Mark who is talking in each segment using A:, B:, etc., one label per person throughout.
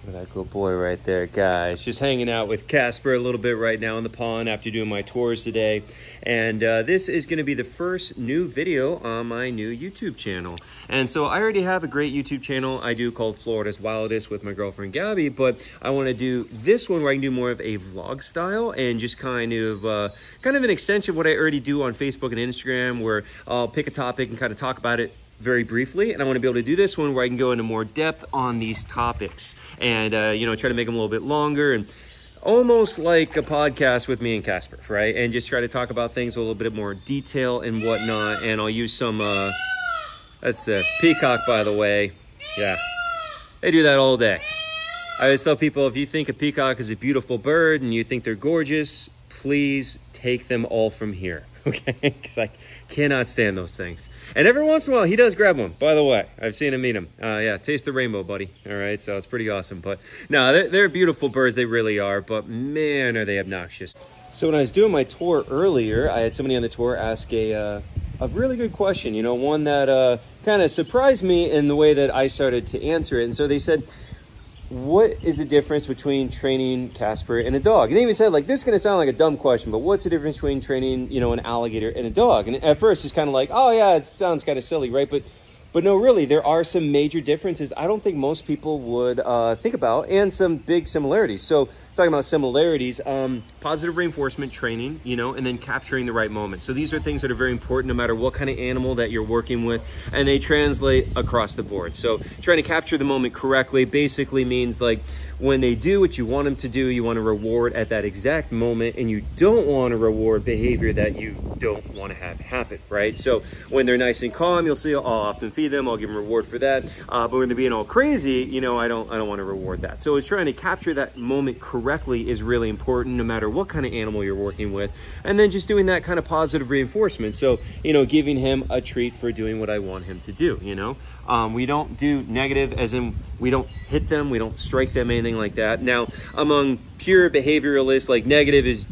A: Look at that good boy right there, guys. Just hanging out with Casper a little bit right now in the pond after doing my tours today. And this is going to be the first new video on my new YouTube channel. And so I already have a great YouTube channel I do called Florida's Wildest with my girlfriend Gabby, but I want to do this one where I can do more of a vlog style and just kind of an extension of what I already do on Facebook and Instagram, where I'll pick a topic and kind of talk about it very briefly, and I want to be able to do this one where I can go into more depth on these topics and you know, try to make them a little bit longer and almost like a podcast with me and Casper, right? And just try to talk about things with a little bit more detail and whatnot. And I'll use some that's a peacock, by the way. Yeah, they do that all day. I always tell people, if you think a peacock is a beautiful bird and you think they're gorgeous, please take them all from here, okay? Because I cannot stand those things. And every once in a while, he does grab one, by the way. I've seen him eat him. Yeah, taste the rainbow, buddy. All right, so it's pretty awesome. But no, they're beautiful birds. They really are. But man, are they obnoxious. So when I was doing my tour earlier, I had somebody on the tour ask a really good question, you know, one that kind of surprised me in the way that I started to answer it. And so they said, what is the difference between training Casper and a dog? And they even said, like, this is going to sound like a dumb question, but what's the difference between training, you know, an alligator and a dog? And at first it's kind of like, oh yeah, it sounds kind of silly, right? But no, really, there are some major differences I don't think most people would think about, and some big similarities. So talking about similarities, positive reinforcement training, you know, and then capturing the right moment. So these are things that are very important no matter what kind of animal that you're working with, and they translate across the board. So trying to capture the moment correctly basically means, like, when they do what you want them to do, you want to reward at that exact moment, and you don't want to reward behavior that you don't want to have happen, right? So when they're nice and calm, you'll see I'll often feed them, I'll give them a reward for that. But when they're being all crazy, you know, I don't want to reward that. So it's trying to capture that moment correctly is really important no matter what kind of animal you're working with. And then just doing that kind of positive reinforcement. So, you know, giving him a treat for doing what I want him to do, you know. We don't do negative, as in we don't hit them, we don't strike them, anything like that. Now, among pure behavioralists, like, negative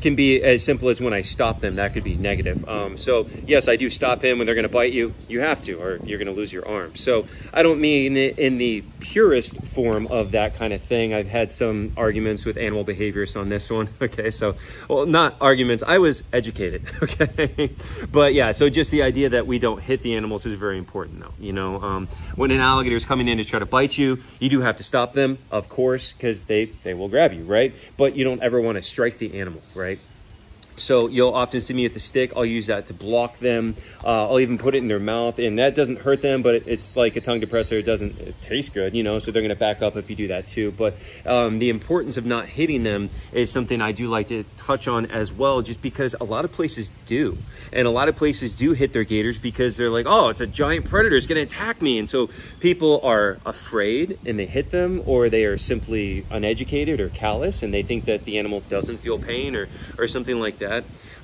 A: can be as simple as when I stop them, that could be negative. So yes, I do stop him. When they're going to bite you, you have to, or you're going to lose your arm. So I don't mean it in the purest form of that kind of thing. I've had some arguments with animal behaviorists on this one. Okay, so, well, not arguments, I was educated. Okay, but yeah, so just the idea that we don't hit the animals is very important, though. You know, when an alligator is coming in to try to bite you, you do have to stop them, of course, because they will grab you, right? But you don't ever want to strike the animal, right? So you'll often see me with the stick. I'll use that to block them. I'll even put it in their mouth, and that doesn't hurt them, but it's like a tongue depressor. It tastes good, you know, so they're going to back up if you do that too. But the importance of not hitting them is something I do like to touch on as well, just because a lot of places do. And a lot of places do hit their gators because they're like, oh, it's a giant predator, it's going to attack me. And so people are afraid and they hit them, or they are simply uneducated or callous and they think that the animal doesn't feel pain or something like that.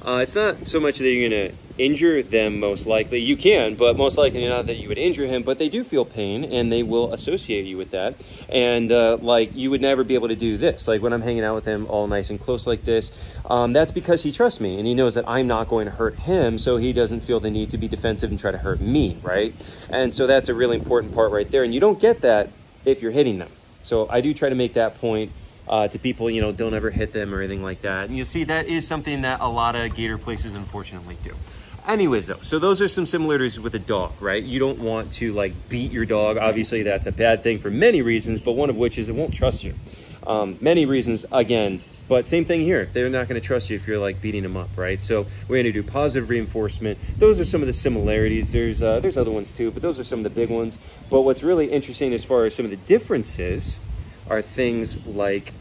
A: It's not so much that you're going to injure them, most likely. You can, but most likely not that you would injure him, but they do feel pain and they will associate you with that. And like, you would never be able to do this. Like when I'm hanging out with him all nice and close like this, that's because he trusts me and he knows that I'm not going to hurt him, so he doesn't feel the need to be defensive and try to hurt me, right? And so that's a really important part right there. And you don't get that if you're hitting them. So I do try to make that point to people, you know, don't ever hit them or anything like that. And you see, that is something that a lot of gator places unfortunately do. Anyways, though, so those are some similarities with a dog, right? You don't want to, like, beat your dog. Obviously, that's a bad thing for many reasons, but one of which is it won't trust you. Many reasons, again, but same thing here. They're not going to trust you if you're, like, beating them up, right? So we're going to do positive reinforcement. Those are some of the similarities. There's other ones too, but those are some of the big ones. But what's really interesting as far as some of the differences are things like,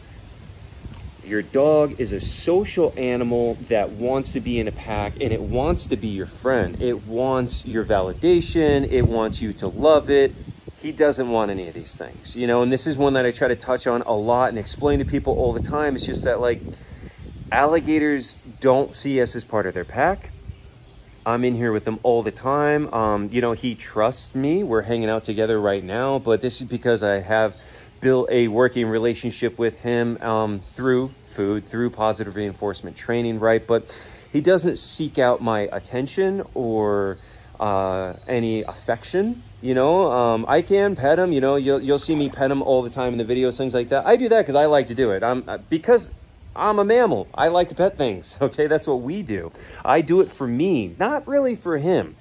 A: your dog is a social animal that wants to be in a pack, and it wants to be your friend. It wants your validation. It wants you to love it. He doesn't want any of these things, you know, and this is one that I try to touch on a lot and explain to people all the time. It's just that, like, alligators don't see us as part of their pack. I'm in here with them all the time. You know, he trusts me. We're hanging out together right now, but this is because I have built a working relationship with him through food, through positive reinforcement training, right? But he doesn't seek out my attention or any affection. You know, I can pet them. You know, you'll see me pet them all the time in the videos, things like that. I do that because I like to do it. Because I'm a mammal. I like to pet things. Okay, that's what we do. I do it for me, not really for him.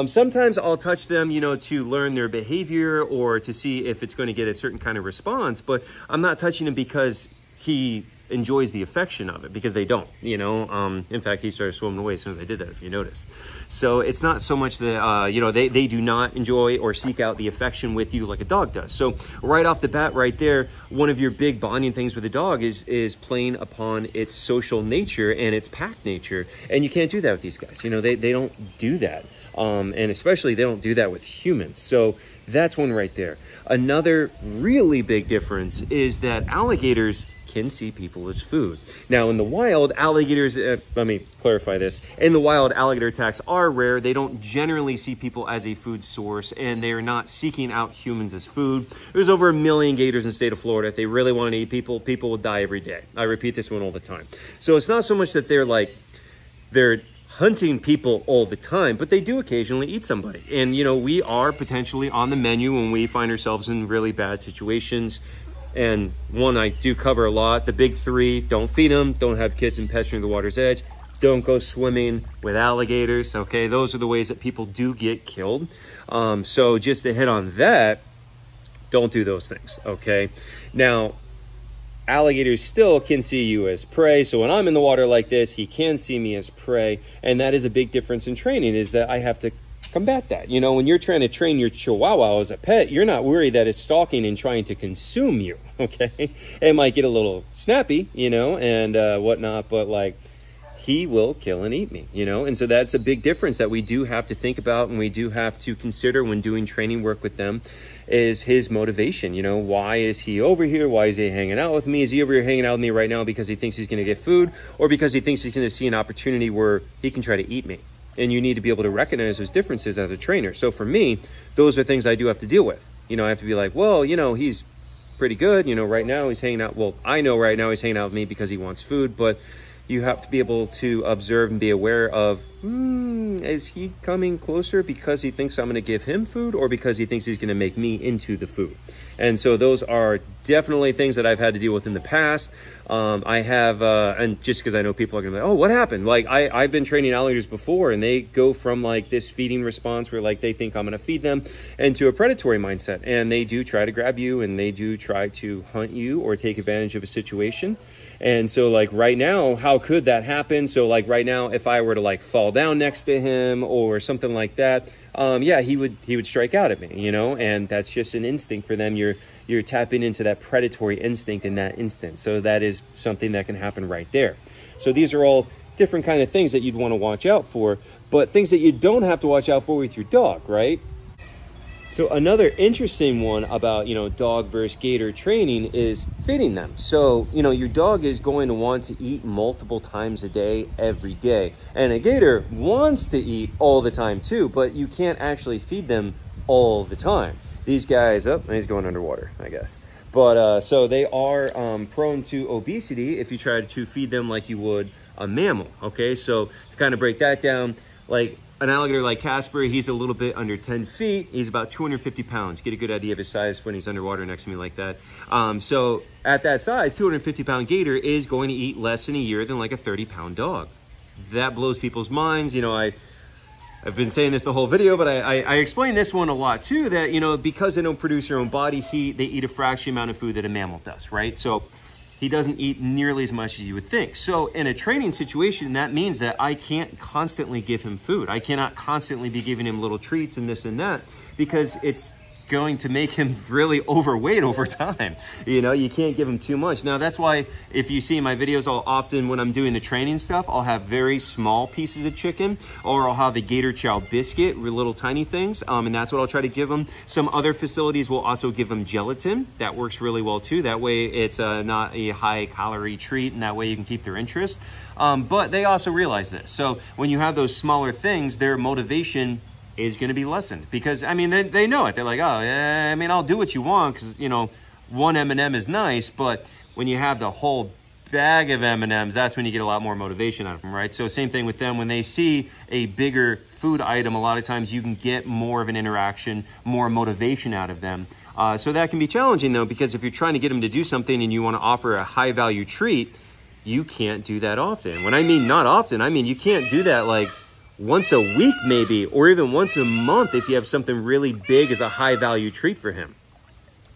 A: Sometimes I'll touch them, you know, to learn their behavior or to see if it's going to get a certain kind of response. But I'm not touching him because he enjoys the affection of it, because they don't, you know. In fact, he started swimming away as soon as I did that, if you noticed. So it's not so much that, you know, they do not enjoy or seek out the affection with you like a dog does. So right off the bat right there, one of your big bonding things with a dog is playing upon its social nature and its pack nature. And you can't do that with these guys. You know, they don't do that. And especially they don't do that with humans. So that's one right there. Another really big difference is that alligators can see people as food. Now, in the wild, alligators, let me clarify this. In the wild, alligator attacks are rare. They don't generally see people as a food source, and they are not seeking out humans as food. There's over 1 million gators in the state of Florida. If they really want to eat people, people will die every day. I repeat this one all the time. So it's not so much that they're hunting people all the time, but they do occasionally eat somebody. And, you know, we are potentially on the menu when we find ourselves in really bad situations. And one I do cover a lot, the big three: don't feed them, don't have kids and pets near the water's edge, don't go swimming with alligators. Okay, those are the ways that people do get killed. So just to hit on that, don't do those things. Okay, now alligators still can see you as prey. So when I'm in the water like this, he can see me as prey. And that is a big difference in training, is that I have to combat that. You know, when you're trying to train your Chihuahua as a pet, you're not worried that it's stalking and trying to consume you. Okay, it might get a little snappy, you know, and whatnot, but like, he will kill and eat me, you know. And so that's a big difference that we do have to think about, and we do have to consider when doing training work with them, is his motivation. You know, why is he over here? Why is he hanging out with me? Is he over here hanging out with me right now because he thinks he's going to get food, or because he thinks he's going to see an opportunity where he can try to eat me? And you need to be able to recognize those differences as a trainer. So for me, those are things I do have to deal with. You know, I have to be like, well, you know, he's pretty good. You know, right now he's hanging out. Well, I know right now he's hanging out with me because he wants food, but you have to be able to observe and be aware of, is he coming closer because he thinks I'm going to give him food, or because he thinks he's going to make me into the food? And so those are definitely things that I've had to deal with in the past. I have, and just because I know people are going to be like, oh, what happened? Like, I've been training alligators before, and they go from like this feeding response where like they think I'm going to feed them, into a predatory mindset. And they do try to grab you, and they do try to hunt you or take advantage of a situation. And so like right now, how could that happen? So like right now, if I were to like fall down next to him or something like that, yeah, he would strike out at me, you know. And that's just an instinct for them. You're tapping into that predatory instinct in that instant. So that is something that can happen right there. So these are all different kind of things that you'd want to watch out for, but things that you don't have to watch out for with your dog, right? So another interesting one about, you know, dog versus gator training is feeding them. So, you know, your dog is going to want to eat multiple times a day, every day. And a gator wants to eat all the time too, but you can't actually feed them all the time. These guys, oh, he's going underwater, I guess. But so they are prone to obesity if you try to feed them like you would a mammal. Okay, so to kind of break that down, like an alligator like Casper, he's a little bit under 10 feet. He's about 250 pounds. Get a good idea of his size when he's underwater next to me like that. So at that size, 250-pound gator is going to eat less in a year than like a 30-pound dog. That blows people's minds. You know, I've been saying this the whole video, but I explain this one a lot too, that, you know, because they don't produce their own body heat, they eat a fraction amount of food that a mammal does, right? So he doesn't eat nearly as much as you would think. So in a training situation, that means that I can't constantly give him food. I cannot constantly be giving him little treats and this and that, because it's going to make him really overweight over time. You know, you can't give him too much. Now, that's why if you see in my videos, I'll often, when I'm doing the training stuff, I'll have very small pieces of chicken, or I'll have a Gator Chow biscuit, little tiny things, and that's what I'll try to give them. Some other facilities will also give them gelatin. That works really well too. That way it's not a high calorie treat, and that way you can keep their interest. But they also realize this. So when you have those smaller things, their motivation is going to be lessened, because I mean they know it. They're like, oh yeah, I mean, I'll do what you want, because, you know, one M&M is nice, but when you have the whole bag of M&Ms, that's when you get a lot more motivation out of them, right? So same thing with them. When they see a bigger food item, a lot of times you can get more of an interaction, more motivation out of them. So that can be challenging though, because if you're trying to get them to do something and you want to offer a high value treat, you can't do that often. When I mean not often, I mean you can't do that like once a week maybe, or even once a month if you have something really big as a high value treat for him.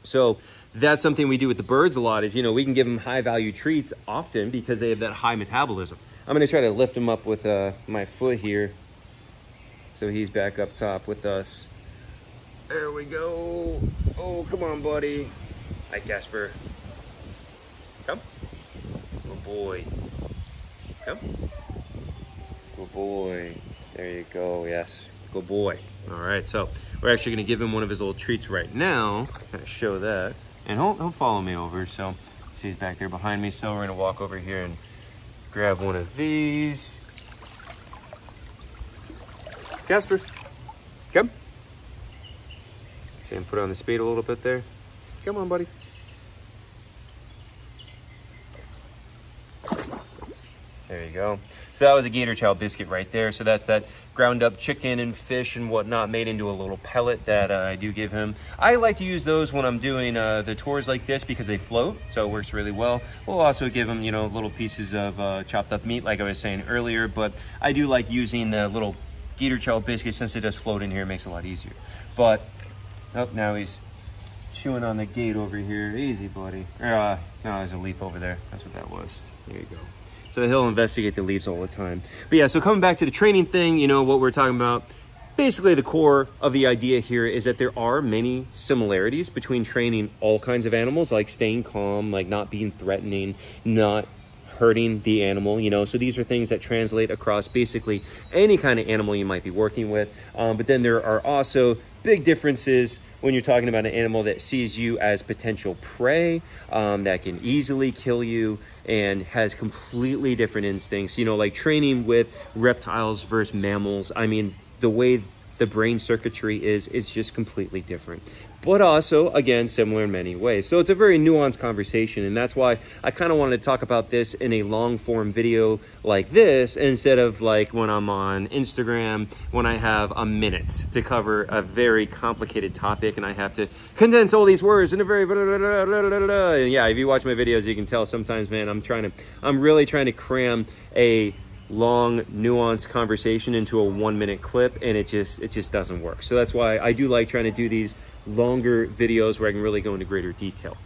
A: So that's something we do with the birds a lot is, you know, we can give them high value treats often because they have that high metabolism. I'm gonna try to lift him up with my foot here. So he's back up top with us. There we go. Oh, come on, buddy. Hi, Casper. Come. Good boy. Come. Good boy. There you go. Yes. Good boy. All right. So we're actually going to give him one of his little treats right now. Kind of show that. And he'll follow me over. So see, he's back there behind me. So we're going to walk over here and grab one of these. Casper, come. See him put on the speed a little bit there. Come on, buddy. There you go. So that was a Gator Chow biscuit right there. So that's that ground up chicken and fish and whatnot made into a little pellet that I do give him. I like to use those when I'm doing the tours like this because they float, so it works really well. We'll also give him, you know, little pieces of chopped up meat like I was saying earlier, but I do like using the little Gator Chow biscuit since it does float in here. It makes it a lot easier. But, oh, now he's chewing on the gate over here. Easy, buddy. No, there's a leaf over there. That's what that was. There you go. So he'll investigate the leaves all the time. But yeah, so coming back to the training thing, you know, what we're talking about, basically the core of the idea here is that there are many similarities between training all kinds of animals, like staying calm, like not being threatening, not hurting the animal, you know. So these are things that translate across basically any kind of animal you might be working with. But then there are also big differences when you're talking about an animal that sees you as potential prey, that can easily kill you and has completely different instincts, you know, like training with reptiles versus mammals. I mean, the way the brain circuitry is just completely different, but also, again, similar in many ways. So it's a very nuanced conversation, and that's why I kind of wanted to talk about this in a long form video like this instead of like when I'm on Instagram when I have a minute to cover a very complicated topic and I have to condense all these words in a very and yeah, if you watch my videos you can tell sometimes, man, I'm really trying to cram a long nuanced conversation into a 1 minute clip, and it just doesn't work. So that's why I do like trying to do these longer videos where I can really go into greater detail.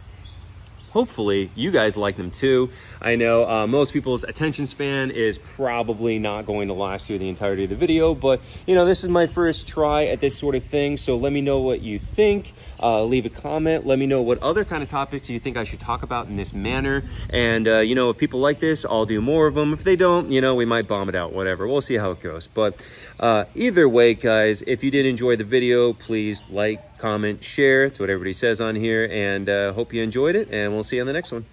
A: Hopefully you guys like them too. I know most people's attention span is probably not going to last through the entirety of the video, but you know, this is my first try at this sort of thing. So let me know what you think. Leave a comment. Let me know what other kind of topics you think I should talk about in this manner. And you know, if people like this, I'll do more of them. If they don't, you know, we might bomb it out, whatever. We'll see how it goes. But either way, guys, if you did enjoy the video, please like, comment, share. It's what everybody says on here, and hope you enjoyed it, and we'll see you on the next one.